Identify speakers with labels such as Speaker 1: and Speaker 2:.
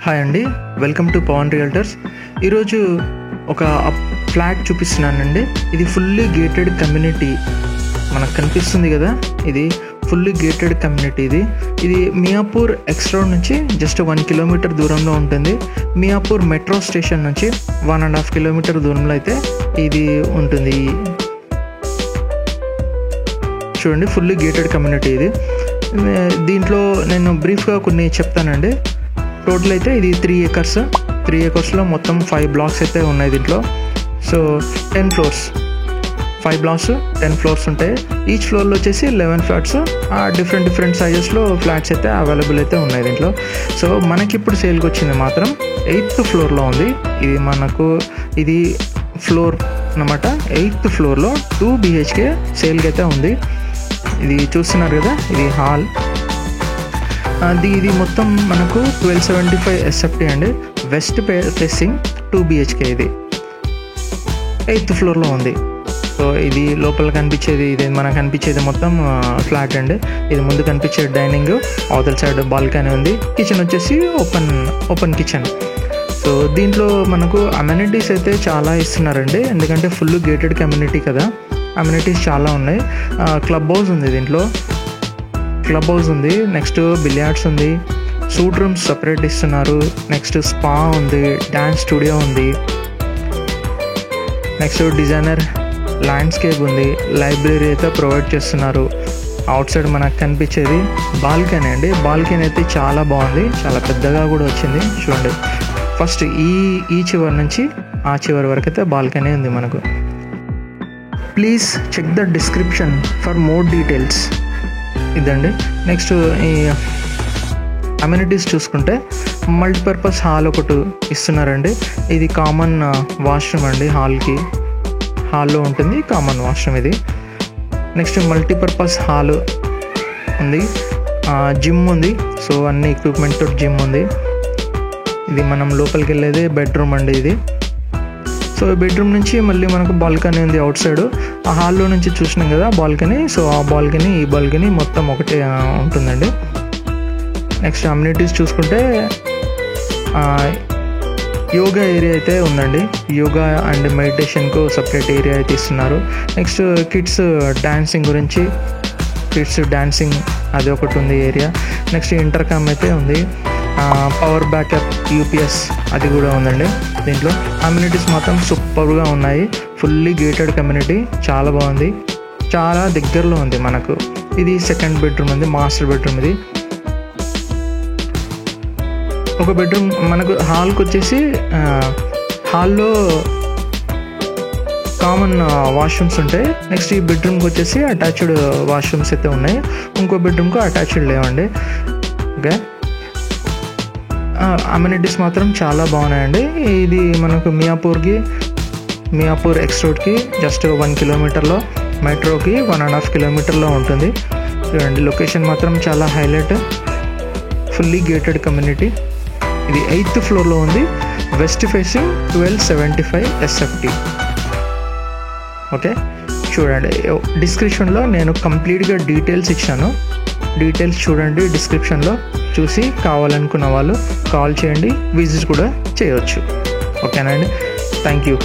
Speaker 1: Hi అండి, welcome to Pawan realtors. ఈరోజు ఒక ఫ్లాట్ చూపిస్తున్నానండి. ఇది ఫుల్లీ గేటెడ్ కమ్యూనిటీ. మనకు కనిపిస్తుంది కదా, ఇది ఫుల్లీ గేటెడ్ కమ్యూనిటీ. ఇది మియాపూర్ ఎక్స్ రోడ్ నుంచి జస్ట్ 1 కిలోమీటర్ దూరంలో ఉంటుంది. మియాపూర్ మెట్రో స్టేషన్ నుంచి 1.5 కిలోమీటర్ దూరంలో అయితే ఇది ఉంటుంది. చూడండి, ఫుల్లీ గేటెడ్ కమ్యూనిటీ ఇది. దీంట్లో నేను బ్రీఫ్గా కొన్ని చెప్తానండి. టోటల్ అయితే ఇది 3 ఏకర్స్లో మొత్తం 5 బ్లాక్స్ అయితే ఉన్నాయి దీంట్లో. సో 10 ఫ్లోర్స్, 5 బ్లాక్స్ 10 ఫ్లోర్స్ ఉంటాయి. ఈచ్ ఫ్లోర్లో వచ్చేసి 11 ఫ్లాట్స్, డిఫరెంట్ సైజెస్లో ఫ్లాట్స్ అయితే అవైలబుల్ అయితే ఉన్నాయి దీంట్లో. సో మనకి ఇప్పుడు సేల్కి వచ్చింది మాత్రం 8th ఫ్లోర్లో ఉంది. ఇది ఫ్లోర్ అన్నమాట. 8th ఫ్లోర్లో 2 BHK సేల్కి అయితే ఉంది. ఇది చూస్తున్నారు కదా, ఇది హాల్. ఇది మొత్తం మనకు 1275 SFT అండి. West facing 2 BHK. ఇది 8th ఫ్లోర్లో ఉంది. సో ఇది లోపల కనిపించేది, ఇది మనకు కనిపించేది మొత్తం ఫ్లాట్ అండి. ఇది ముందు కనిపించే డైనింగ్, అవతల సైడ్ బాల్కనీ ఉంది. కిచెన్ వచ్చేసి ఓపెన్ కిచెన్. సో దీంట్లో మనకు అమ్యూనిటీస్ అయితే చాలా ఇస్తున్నారండి, ఎందుకంటే ఫుల్ గేటెడ్ కమ్యూనిటీ కదా. అమ్యూనిటీస్ చాలా ఉన్నాయి. క్లబ్ హౌస్ ఉంది దీంట్లో, నెక్స్ట్ బిలియార్డ్స్ ఉంది, సూట్ రూమ్స్ సపరేట్ ఇస్తున్నారు, నెక్స్ట్ స్పా ఉంది, డ్యాన్స్ స్టూడియో ఉంది, నెక్స్ట్ డిజైనర్ ల్యాండ్స్కేప్ ఉంది, లైబ్రరీ అయితే ప్రొవైడ్ చేస్తున్నారు. అవుట్ సైడ్ మనకు కనిపించేది బాల్కనీ అండి. బాల్కనీ అయితే చాలా బాగుంది, చాలా పెద్దగా కూడా వచ్చింది. చూడండి, ఫస్ట్ ఈ చివరి నుంచి ఆ చివరి వరకు అయితే బాల్కనీ ఉంది మనకు. Please check the description for more details. ఇదండి. నెక్స్ట్ ఈ అమ్యూనిటీస్ చూసుకుంటే మల్టీపర్పస్ హాల్ ఒకటి ఇస్తున్నారండి. ఇది కామన్ వాష్రూమ్ అండి. హాల్లో ఉంటుంది కామన్ వాష్రూమ్ ఇది. నెక్స్ట్ మల్టీపర్పస్ హాల్ ఉంది, జిమ్ ఉంది. సో అన్ని ఎక్విప్మెంట్తో జిమ్ ఉంది. ఇది మనం లోపలికి వెళ్ళేది బెడ్రూమ్ అండి ఇది. సో బెడ్రూమ్ నుంచి మళ్ళీ మనకు బాల్కనీ ఉంది అవుట్ సైడ్. ఆ హాల్లో నుంచి చూసినాం కదా బాల్కనీ. సో ఆ బాల్కనీ ఈ బాల్కనీ మొత్తం ఒకటే ఉంటుందండి. నెక్స్ట్ అమ్యూనిటీస్ చూసుకుంటే యోగా ఏరియా అయితే ఉందండి. యోగా అండ్ మెడిటేషన్కు సపరేట్ ఏరియా అయితే ఇస్తున్నారు. నెక్స్ట్ కిడ్స్ డాన్సింగ్ అది ఒకటి ఉంది ఏరియా. నెక్స్ట్ ఇంటర్కామ్ అయితే ఉంది. పవర్ బ్యాకప్ UPS అది కూడా ఉందండి దీంట్లో. అమ్యూనిటీస్ మాత్రం సూపర్గా ఉన్నాయి. ఫుల్లీ గేటెడ్ కమ్యూనిటీ, చాలా బాగుంది, చాలా దగ్గరలో ఉంది మనకు. ఇది సెకండ్ బెడ్రూమ్ ఉంది, మాస్టర్ బెడ్రూమ్. ఇది ఒక బెడ్రూమ్ మనకు. హాల్కి వచ్చేసి హాల్లో కామన్ వాష్రూమ్స్ ఉంటాయి. నెక్స్ట్ ఈ బెడ్రూమ్కి వచ్చేసి అటాచ్డ్ వాష్రూమ్స్ అయితే ఉన్నాయి. ఇంకో బెడ్రూమ్కి అటాచ్డ్ లేవండి. ఓకే, అమ్యూనిటీస్ మాత్రం చాలా బాగున్నాయండి. ఇది మనకు మియాపూర్ ఎక్స్ రోడ్కి జస్ట్ 1 కిలోమీటర్లో, మెట్రోకి 1.5 కిలోమీటర్లో ఉంటుంది. చూడండి, లొకేషన్ మాత్రం చాలా హైలైట్. Fully gated community. ఇది 8th ఫ్లోర్లో ఉంది. West facing 1275 SFT. ఓకే, చూడండి, డిస్క్రిప్షన్లో నేను కంప్లీట్గా డీటెయిల్స్ ఇచ్చాను. డీటెయిల్స్ చూడండి, డిస్క్రిప్షన్లో చూసి కావాలనుకున్న వాళ్ళు కాల్ చేయండి, విజిట్ కూడా చేయవచ్చు. ఓకేనా అండి, థ్యాంక్ యూ.